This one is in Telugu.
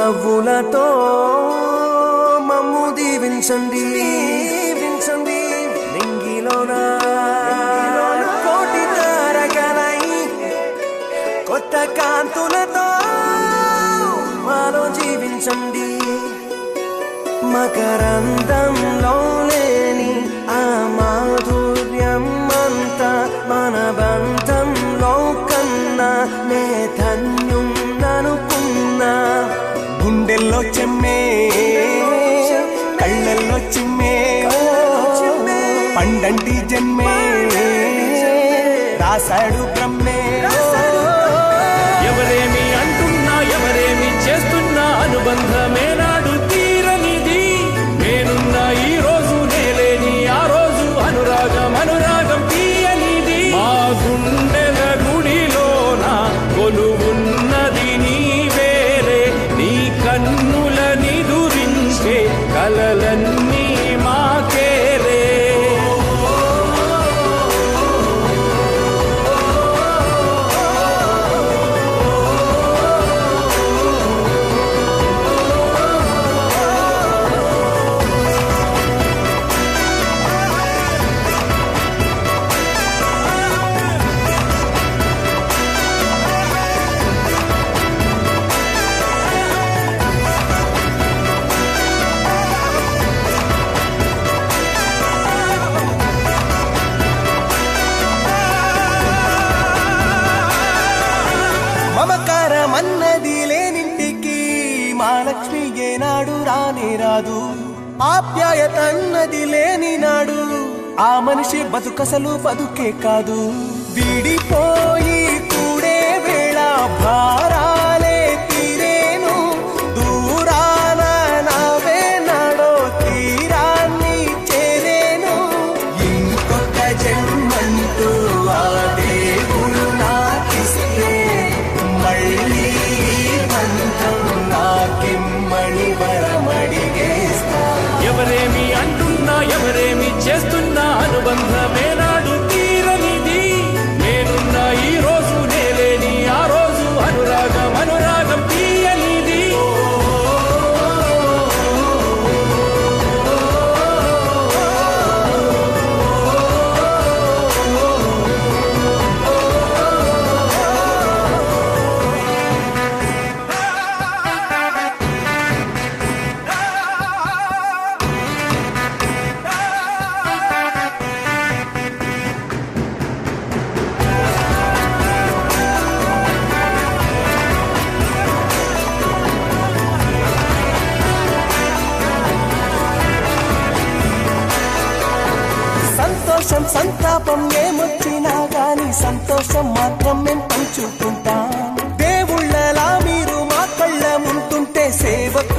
నవ్వులతో మమ్ము దీవించండి దీవించండి నింగిలోన కోటి తారకలై కొత్త కాంతులతో మాలో జీవించండి మకరందంలో లేని ఆ మాధుర్యం అంతా మన బంధంలో కన్నా నే ధన్యున్ననుకున్నా గుండెల్లో చెమ్మే కళ్ళల్లో చిమ్మే పండంటి జన్మే రాశాడు బ్రహ్మే ఎవరేమి అంటున్నా ఎవరేమి చేస్తున్నా అనుబంధమే నాడు తీరనిది నేనున్నా ఈ రోజు నేలేని ఆ రోజు అనురాగం అనురాగం తీయనిది మా గుండెల గుడిలోన కొలువున్నది నీ వేరే నీ కన్నుల నిదురించే కలలన్నీ మాకేరే మమకారమన్నది లేనింటికి మా లక్ష్మి ఏనాడు రానే రాదు ఆప్యాయత అన్నది లేని నాడు ఆ మనిషి బతుకసలు బతుకే కాదు విడిపోయి కూడే వేళ భారాలే తీరేను దూరాన నావే నాడో తీరాన్ని చేరేను ఇంకొక జన్మంటూ ఆ దేవుడు నాకిస్తే మళ్ళీ బంధం నాకిమ్మని వరమడిగేస్తా ఎవరేమి అంటున్నా ఎవరేమి చేస్తున్నా అనుబంధమే నాడు తీరనిది నేనున్నా ఈ రోజు నేలేని ఆ రోజు అనురాగం అనురాగం తీయనిది సంతోషం సంతాపం ఏమొచ్చినా గాని సంతోషం మాత్రం మేము పంచుకుంటాం దేవుళ్ళలా మీరు మా కళ్ళ ముంటుంటే సేవకు